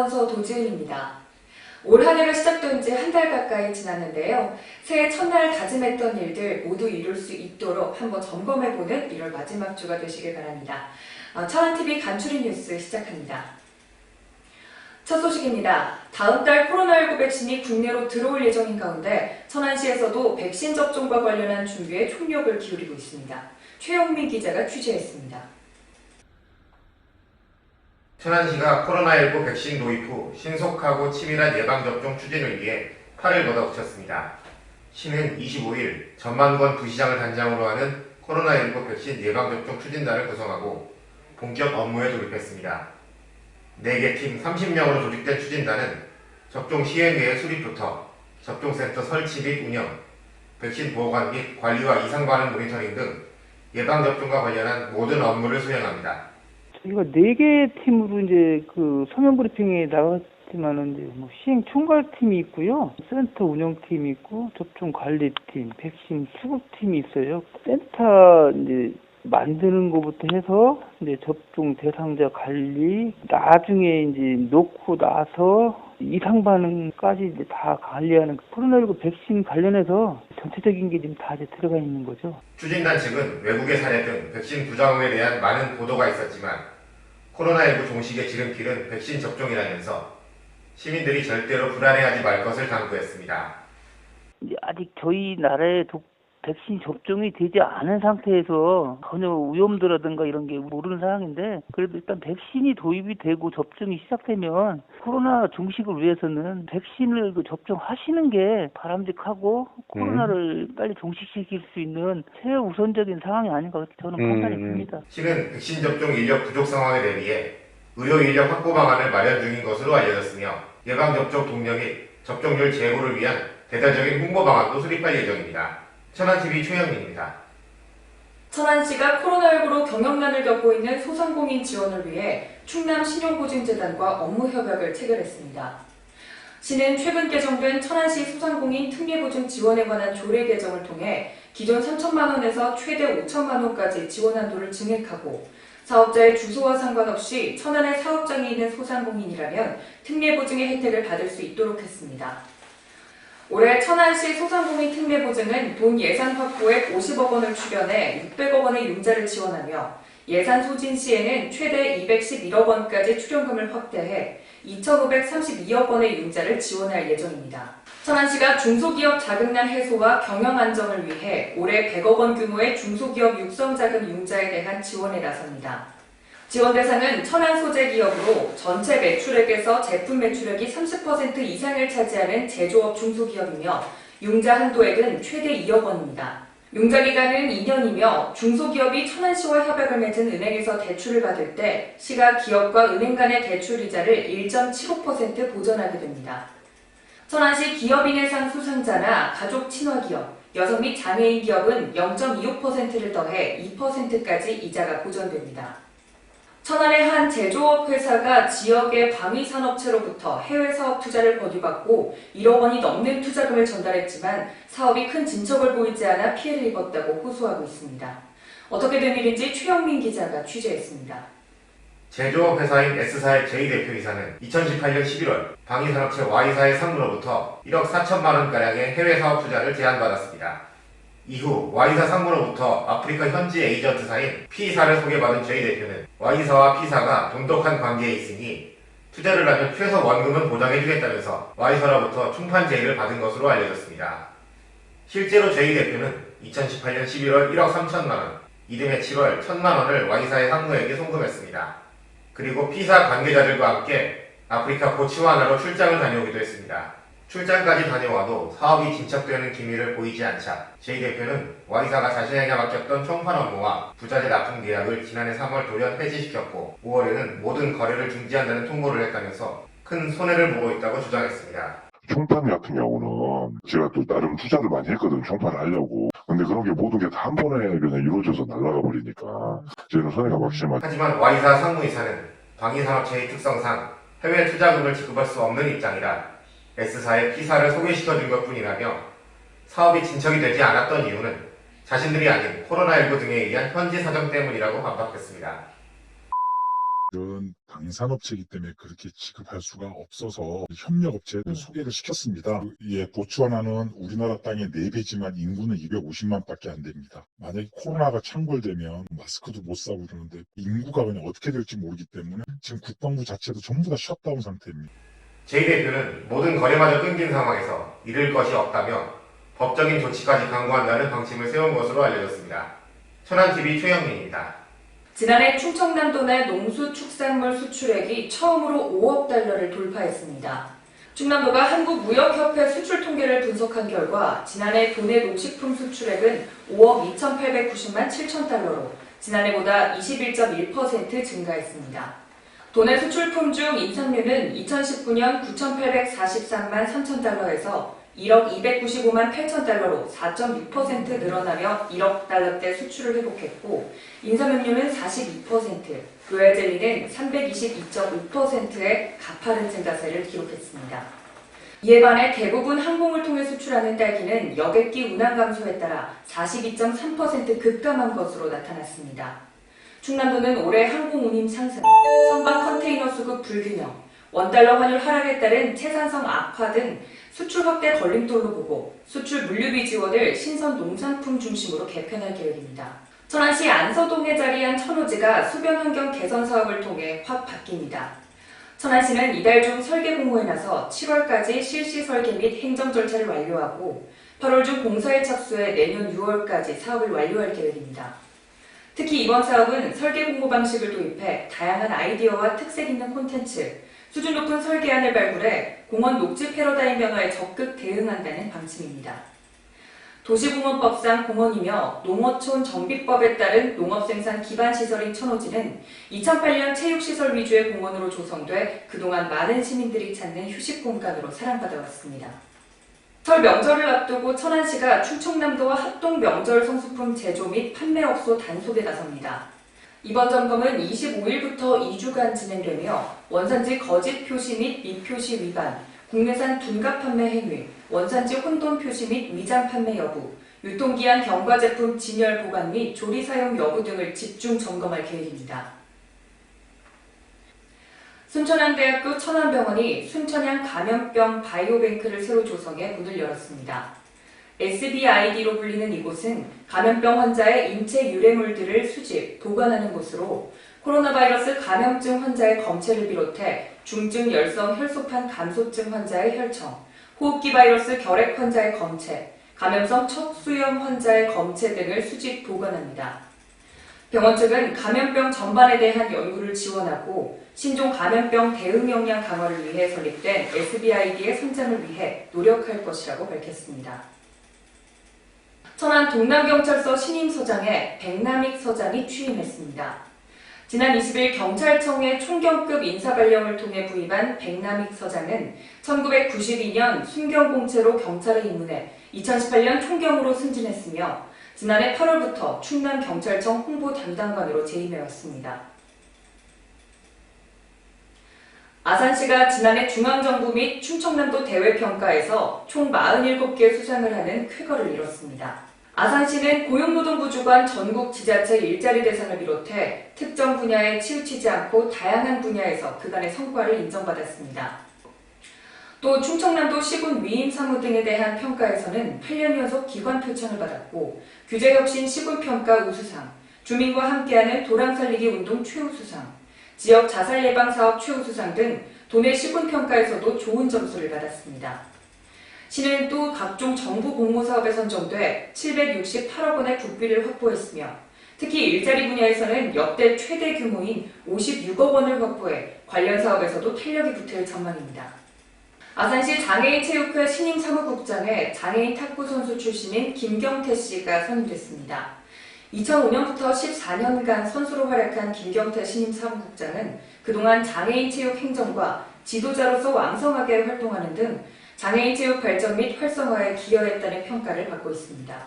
아나운서 도지은입니다. 올 한 해가 시작된 지 한 달 가까이 지났는데요. 새해 첫날 다짐했던 일들 모두 이룰 수 있도록 한번 점검해보는 1월 마지막 주가 되시길 바랍니다. 천안TV 간추린 뉴스 시작합니다. 첫 소식입니다. 다음 달 코로나19 백신이 국내로 들어올 예정인 가운데 천안시에서도 백신 접종과 관련한 준비에 총력을 기울이고 있습니다. 최영민 기자가 취재했습니다. 천안시가 코로나19 백신 도입 후 신속하고 치밀한 예방접종 추진을 위해 팔을 걷어붙였습니다. 시는 25일 전만권 부시장을 단장으로 하는 코로나19 백신 예방접종 추진단을 구성하고 본격 업무에 돌입했습니다. 4개 팀 30명으로 조직된 추진단은 접종 시행회의 수립부터 접종센터 설치 및 운영, 백신 보관 및 관리와 이상 반응 모니터링 등 예방접종과 관련한 모든 업무를 수행합니다. 저희가 4개 팀으로 이제 서면 브리핑에 나갔지만은 이제 시행 총괄팀이 있고요. 센터 운영팀이 있고, 접종 관리팀, 백신 수급팀이 있어요. 센터 이제 만드는 것부터 해서 이제 접종 대상자 관리, 나중에 이제 놓고 나서 이상 반응까지 이제 다 관리하는 코로나19 백신 관련해서 전체적인 게 지금 다 이제 들어가 있는 거죠. 추진단 측은 외국의 사례 등 백신 부작용에 대한 많은 보도가 있었지만 코로나19 종식의 지름길은 백신 접종이라면서 시민들이 절대로 불안해하지 말 것을 당부했습니다. 이제 아직 저희 나라에 백신 접종이 되지 않은 상태에서 전혀 위험도라든가 이런 게 모르는 상황인데, 그래도 일단 백신이 도입이 되고 접종이 시작되면 코로나 종식을 위해서는 백신을 접종하시는 게 바람직하고 코로나를 빨리 종식시킬 수 있는 최우선적인 상황이 아닌가 저는 판단이 듭니다. 시는 백신 접종 인력 부족 상황에 대비해 의료 인력 확보 방안을 마련 중인 것으로 알려졌으며 예방접종 독려 및 접종률 제고를 위한 대대적인 홍보 방안도 수립할 예정입니다. 천안TV 최영민입니다. 천안시가 코로나19로 경영난을 겪고 있는 소상공인 지원을 위해 충남신용보증재단과 업무협약을 체결했습니다. 시는 최근 개정된 천안시 소상공인 특례보증 지원에 관한 조례 개정을 통해 기존 3천만 원에서 최대 5천만 원까지 지원 한도를 증액하고, 사업자의 주소와 상관없이 천안에 사업장이 있는 소상공인이라면 특례보증의 혜택을 받을 수 있도록 했습니다. 올해 천안시 소상공인 특례보증은 돈 예산 확보액 50억 원을 출연해 600억 원의 융자를 지원하며, 예산 소진 시에는 최대 211억 원까지 출연금을 확대해 2,532억 원의 융자를 지원할 예정입니다. 천안시가 중소기업 자금난 해소와 경영 안정을 위해 올해 100억 원 규모의 중소기업 육성자금 융자에 대한 지원에 나섭니다. 지원 대상은 천안 소재 기업으로 전체 매출액에서 제품 매출액이 30% 이상을 차지하는 제조업 중소기업이며, 융자 한도액은 최대 2억 원입니다. 융자 기간은 2년이며 중소기업이 천안시와 협약을 맺은 은행에서 대출을 받을 때 시가 기업과 은행 간의 대출 이자를 1.75% 보전하게 됩니다. 천안시 기업인해상 수상자나 가족 친화기업, 여성 및 장애인 기업은 0.25%를 더해 2%까지 이자가 보전됩니다. 천안의 한 제조업 회사가 지역의 방위산업체로부터 해외 사업 투자를 권유받고 1억 원이 넘는 투자금을 전달했지만 사업이 큰 진척을 보이지 않아 피해를 입었다고 호소하고 있습니다. 어떻게 된 일인지 최영민 기자가 취재했습니다. 제조업 회사인 S사의 J 대표이사는 2018년 11월 방위산업체 Y사의 상무로부터 1억 4천만 원가량의 해외 사업 투자를 제안받았습니다. 이후 Y사 상무로부터 아프리카 현지 에이전트사인 P사를 소개받은 J 대표는 Y사와 P사가 돈독한 관계에 있으니 투자를 하면 최소 원금은 보장해주겠다면서 Y사로부터 충판 제의를 받은 것으로 알려졌습니다. 실제로 J 대표는 2018년 11월 1억 3천만 원, 이듬해 7월 1천만 원을 Y사의 상무에게 송금했습니다. 그리고 P사 관계자들과 함께 아프리카 보츠와나로 출장을 다녀오기도 했습니다. 출장까지 다녀와도 사업이 진척되는 기미를 보이지 않자 J 대표는 Y사가 자신에게 맡겼던 총판 업무와 부자재 납품 계약을 지난해 3월 돌연 해지시켰고 5월에는 모든 거래를 중지한다는 통보를 했다면서 큰 손해를 보고 있다고 주장했습니다. 총판 같은 경우는 제가 또 나름 투자를 많이 했거든요. 총판을 하려고. 근데 그런 게 모든 게 다 한 번에 그냥 이루어져서 날아가 버리니까 저는 손해가 막심하죠. 하지만 Y사 상무이사는 방위산업체의 특성상 해외 투자금을 지급할 수 없는 입장이라 S사의 P사를 소개시켜준 것뿐이라며 사업이 진척이 되지 않았던 이유는 자신들이 아닌 코로나19 등에 의한 현지 사정 때문이라고 반박했습니다. 이런 방산업체이기 때문에 그렇게 지급할 수가 없어서 협력업체를 소개를 시켰습니다. 예, 보츠와나는 우리나라 땅의 4배지만 인구는 250만밖에 안 됩니다. 만약에 코로나가 창궐되면 마스크도 못 사고 그러는데 인구가 그냥 어떻게 될지 모르기 때문에 지금 국방부 자체도 전부 다 셧다운 상태입니다. 제이 대표는 모든 거래마저 끊긴 상황에서 잃을 것이 없다며 법적인 조치까지 강구한다는 방침을 세운 것으로 알려졌습니다. 천안TV 최영민입니다. 지난해 충청남도 내 농수축산물 수출액이 처음으로 5억 달러를 돌파했습니다. 충남도가 한국무역협회 수출 통계를 분석한 결과 지난해 도내 농식품 수출액은 5억 2,890만 7천 달러로 지난해보다 21.1% 증가했습니다. 도내 수출품 중 인삼류는 2019년 9,843만 3천 달러에서 1억 295만 8천 달러로 4.6% 늘어나며 1억 달러대 수출을 회복했고 인삼음료는 42%, 로얄젤리는 322.5%의 가파른 증가세를 기록했습니다. 이에 반해 대부분 항공을 통해 수출하는 딸기는 여객기 운항 감소에 따라 42.3% 급감한 것으로 나타났습니다. 충남도는 올해 항공 운임 상승, 선박 컨테이너 수급 불균형, 원달러 환율 하락에 따른 채산성 악화 등 수출 확대 걸림돌로 보고 수출 물류비 지원을 신선 농산품 중심으로 개편할 계획입니다. 천안시 안서동에 자리한 천호지가 수변 환경 개선 사업을 통해 확 바뀝니다. 천안시는 이달 중 설계 공모에 나서 7월까지 실시 설계 및 행정 절차를 완료하고 8월 중 공사에 착수해 내년 6월까지 사업을 완료할 계획입니다. 특히 이번 사업은 설계 공모 방식을 도입해 다양한 아이디어와 특색 있는 콘텐츠, 수준 높은 설계안을 발굴해 공원 녹지 패러다임 변화에 적극 대응한다는 방침입니다. 도시공원법상 공원이며 농어촌 정비법에 따른 농업생산 기반시설인 천호지는 2008년 체육시설 위주의 공원으로 조성돼 그동안 많은 시민들이 찾는 휴식공간으로 사랑받아왔습니다. 설 명절을 앞두고 천안시가 충청남도와 합동 명절 성수품 제조 및 판매업소 단속에 나섭니다. 이번 점검은 25일부터 2주간 진행되며 원산지 거짓 표시 및 미표시 위반, 국내산 둔갑 판매 행위, 원산지 혼돈 표시 및 위장 판매 여부, 유통기한 경과 제품 진열 보관 및 조리 사용 여부 등을 집중 점검할 계획입니다. 순천향대학교 천안병원이 순천향 감염병 바이오뱅크를 새로 조성해 문을 열었습니다. SBID로 불리는 이곳은 감염병 환자의 인체 유래물들을 수집, 보관하는 곳으로 코로나 바이러스 감염증 환자의 검체를 비롯해 중증 열성 혈소판 감소증 환자의 혈청, 호흡기 바이러스 결핵 환자의 검체, 감염성 척수염 환자의 검체 등을 수집, 보관합니다. 병원 측은 감염병 전반에 대한 연구를 지원하고 신종 감염병 대응 역량 강화를 위해 설립된 SBID의 성장을 위해 노력할 것이라고 밝혔습니다. 천안 동남경찰서 신임서장에 백남익 서장이 취임했습니다. 지난 20일 경찰청의 총경급 인사발령을 통해 부임한 백남익 서장은 1992년 순경공채로 경찰에 입문해 2018년 총경으로 승진했으며 지난해 8월부터 충남경찰청 홍보담당관으로 재임해왔습니다. 아산시가 지난해 중앙정부 및 충청남도 대외평가에서 총 47개 수상을 하는 쾌거를 이뤘습니다. 아산시는 고용노동부 주관 전국 지자체 일자리 대상을 비롯해 특정 분야에 치우치지 않고 다양한 분야에서 그간의 성과를 인정받았습니다. 또 충청남도 시군 위임 사무 등에 대한 평가에서는 8년 연속 기관 표창을 받았고 규제혁신 시군평가 우수상, 주민과 함께하는 도랑 살리기 운동 최우수상, 지역 자살 예방 사업 최우수상 등 도내 시군평가에서도 좋은 점수를 받았습니다. 시는 또 각종 정부 공모 사업에 선정돼 768억 원의 국비를 확보했으며 특히 일자리 분야에서는 역대 최대 규모인 56억 원을 확보해 관련 사업에서도 탄력이 붙을 전망입니다. 아산시 장애인체육회 신임 사무국장에 장애인 탁구 선수 출신인 김경태 씨가 선임됐습니다. 2005년부터 14년간 선수로 활약한 김경태 신임 사무국장은 그동안 장애인 체육 행정과 지도자로서 왕성하게 활동하는 등 장애인 체육 발전 및 활성화에 기여했다는 평가를 받고 있습니다.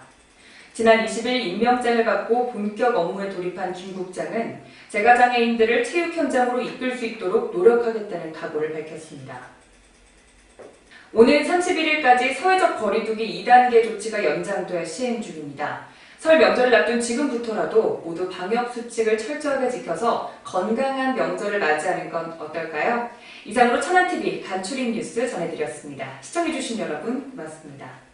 지난 20일 임명장을 받고 본격 업무에 돌입한 김 국장은 재가장애인들을 체육 현장으로 이끌 수 있도록 노력하겠다는 각오를 밝혔습니다. 오는 31일까지 사회적 거리두기 2단계 조치가 연장돼 시행 중입니다. 설 명절을 앞둔 지금부터라도 모두 방역 수칙을 철저하게 지켜서 건강한 명절을 맞이하는 건 어떨까요? 이상으로 천안TV 간추린 뉴스 전해드렸습니다. 시청해주신 여러분 고맙습니다.